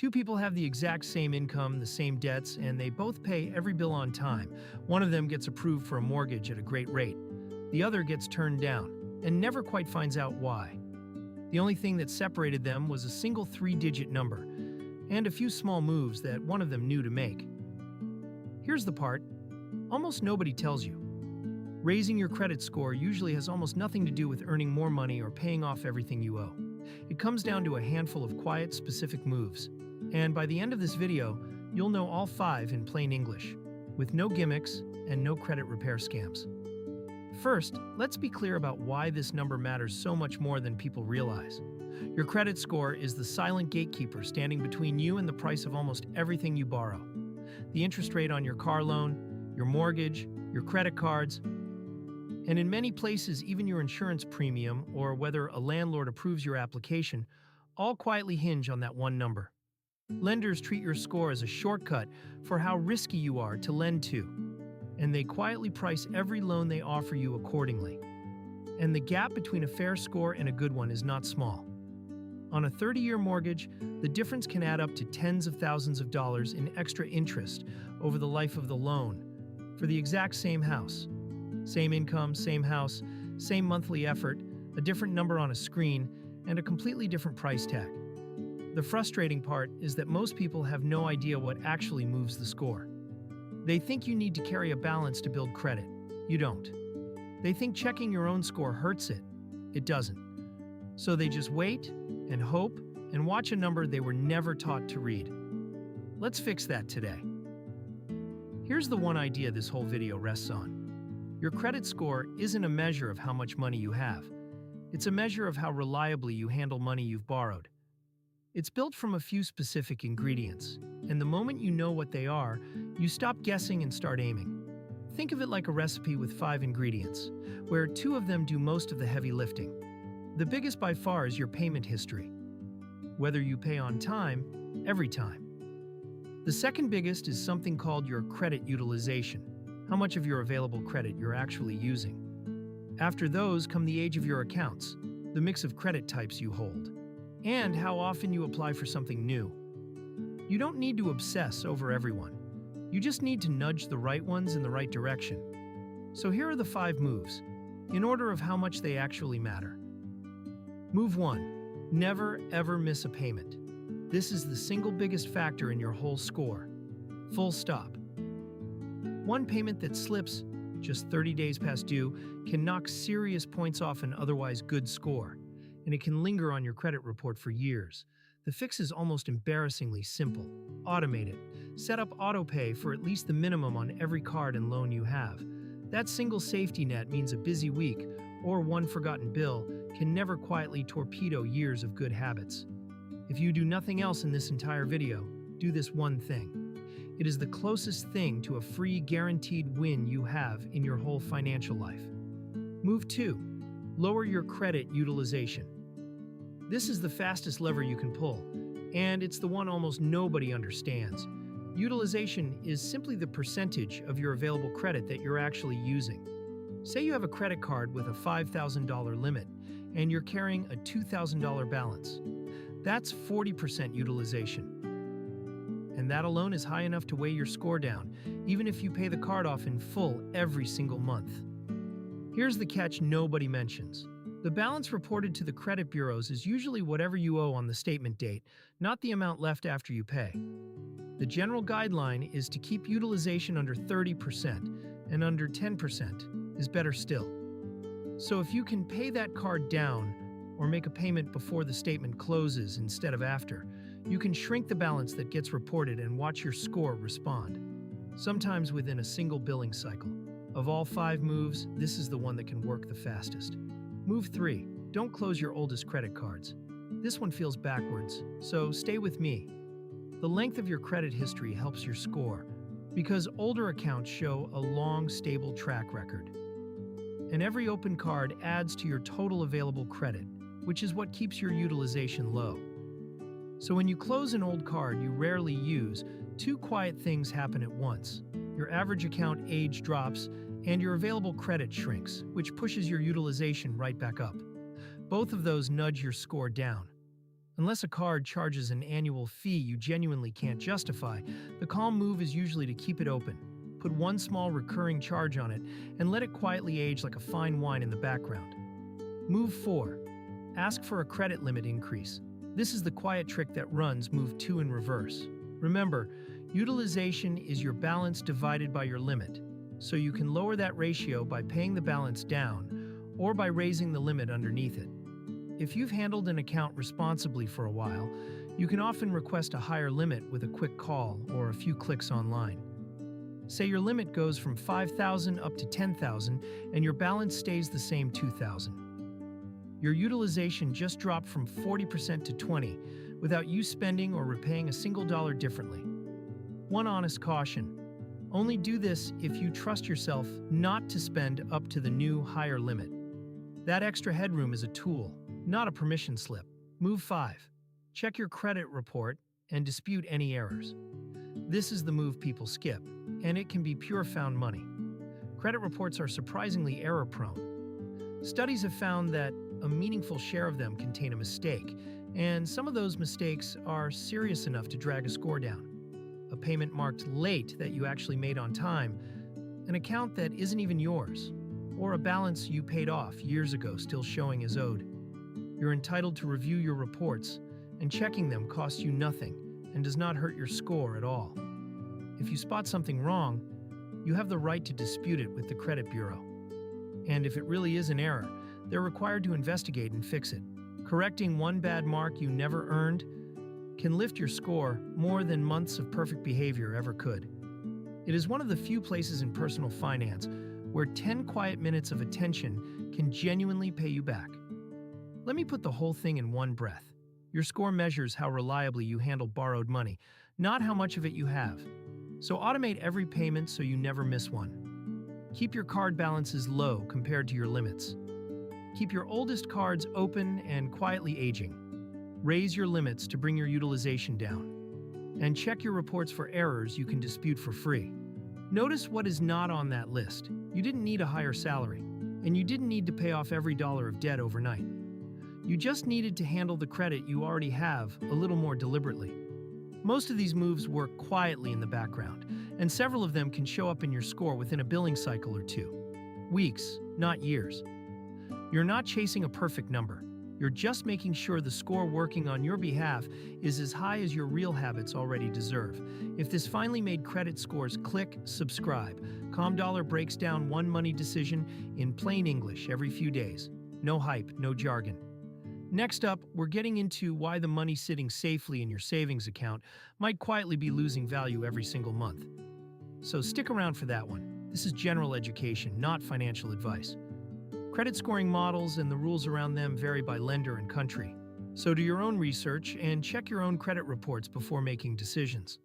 Two people have the exact same income, the same debts, and they both pay every bill on time. One of them gets approved for a mortgage at a great rate. The other gets turned down and never quite finds out why. The only thing that separated them was a single three-digit number and a few small moves that one of them knew to make. Here's the part almost nobody tells you. Raising your credit score usually has almost nothing to do with earning more money or paying off everything you owe. It comes down to a handful of quiet, specific moves. And by the end of this video, you'll know all 5 in plain English, with no gimmicks and no credit repair scams. First, let's be clear about why this number matters so much more than people realize. Your credit score is the silent gatekeeper standing between you and the price of almost everything you borrow. The interest rate on your car loan, your mortgage, your credit cards, and in many places even your insurance premium or whether a landlord approves your application, all quietly hinge on that one number. Lenders treat your score as a shortcut for how risky you are to lend to, and they quietly price every loan they offer you accordingly. And the gap between a fair score and a good one is not small. On a 30-year mortgage, the difference can add up to tens of thousands of dollars in extra interest over the life of the loan for the exact same house. Same income, same house, same monthly effort, a different number on a screen, and a completely different price tag. The frustrating part is that most people have no idea what actually moves the score. They think you need to carry a balance to build credit. You don't. They think checking your own score hurts it. It doesn't. So they just wait and hope and watch a number they were never taught to read. Let's fix that today. Here's the one idea this whole video rests on. Your credit score isn't a measure of how much money you have. It's a measure of how reliably you handle money you've borrowed. It's built from a few specific ingredients, and the moment you know what they are, you stop guessing and start aiming. Think of it like a recipe with 5 ingredients, where 2 of them do most of the heavy lifting. The biggest by far is your payment history. Whether you pay on time, every time. The second biggest is something called your credit utilization, how much of your available credit you're actually using. After those come the age of your accounts, the mix of credit types you hold, and how often you apply for something new. You don't need to obsess over everyone. You just need to nudge the right ones in the right direction. So here are the 5 moves, in order of how much they actually matter. Move 1. Never ever miss a payment. This is the single biggest factor in your whole score. Full stop. One payment that slips, just 30 days past due, can knock serious points off an otherwise good score, and it can linger on your credit report for years. The fix is almost embarrassingly simple. Automate it. Set up autopay for at least the minimum on every card and loan you have. That single safety net means a busy week or one forgotten bill can never quietly torpedo years of good habits. If you do nothing else in this entire video, do this one thing. It is the closest thing to a free guaranteed win you have in your whole financial life. Move 2. Lower your credit utilization. This is the fastest lever you can pull, and it's the one almost nobody understands. Utilization is simply the percentage of your available credit that you're actually using. Say you have a credit card with a $5,000 limit, and you're carrying a $2,000 balance. That's 40% utilization. And that alone is high enough to weigh your score down, even if you pay the card off in full every single month. Here's the catch nobody mentions. The balance reported to the credit bureaus is usually whatever you owe on the statement date, not the amount left after you pay. The general guideline is to keep utilization under 30%, and under 10% is better still. So if you can pay that card down or make a payment before the statement closes instead of after, you can shrink the balance that gets reported and watch your score respond, sometimes within a single billing cycle. Of all 5 moves, this is the one that can work the fastest. Move 3. Don't close your oldest credit cards. This one feels backwards, so stay with me. The length of your credit history helps your score, because older accounts show a long, stable track record. And every open card adds to your total available credit, which is what keeps your utilization low. So when you close an old card you rarely use, 2 quiet things happen at once. Your average account age drops, and your available credit shrinks, which pushes your utilization right back up. Both of those nudge your score down. Unless a card charges an annual fee you genuinely can't justify, the calm move is usually to keep it open. Put one small recurring charge on it and let it quietly age like a fine wine in the background. Move 4. Ask for a credit limit increase. This is the quiet trick that runs move 2 in reverse. Remember, utilization is your balance divided by your limit, so you can lower that ratio by paying the balance down or by raising the limit underneath it. If you've handled an account responsibly for a while, you can often request a higher limit with a quick call or a few clicks online. Say your limit goes from $5,000 up to $10,000 and your balance stays the same $2,000. Your utilization just dropped from 40% to 20% without you spending or repaying a single dollar differently. One honest caution: only do this if you trust yourself not to spend up to the new higher limit. That extra headroom is a tool, not a permission slip. Move 5. Check your credit report and dispute any errors. This is the move people skip, and it can be pure found money. Credit reports are surprisingly error-prone. Studies have found that a meaningful share of them contain a mistake, and some of those mistakes are serious enough to drag a score down. A payment marked late that you actually made on time, an account that isn't even yours, or a balance you paid off years ago still showing as owed. You're entitled to review your reports, and checking them costs you nothing and does not hurt your score at all. If you spot something wrong, you have the right to dispute it with the credit bureau. And if it really is an error, they're required to investigate and fix it. Correcting one bad mark you never earned can lift your score more than months of perfect behavior ever could. It is one of the few places in personal finance where 10 quiet minutes of attention can genuinely pay you back. Let me put the whole thing in one breath. Your score measures how reliably you handle borrowed money, not how much of it you have. So automate every payment so you never miss one. Keep your card balances low compared to your limits. Keep your oldest cards open and quietly aging. Raise your limits to bring your utilization down. And check your reports for errors you can dispute for free. Notice what is not on that list. You didn't need a higher salary, and you didn't need to pay off every dollar of debt overnight. You just needed to handle the credit you already have a little more deliberately. Most of these moves work quietly in the background, and several of them can show up in your score within a billing cycle or two. Weeks, not years. You're not chasing a perfect number. You're just making sure the score working on your behalf is as high as your real habits already deserve. If this finally made credit scores click, subscribe. Calm Dollar breaks down one money decision in plain English every few days. No hype, no jargon. Next up, we're getting into why the money sitting safely in your savings account might quietly be losing value every single month. So stick around for that one. This is general education, not financial advice. Credit scoring models and the rules around them vary by lender and country. So do your own research and check your own credit reports before making decisions.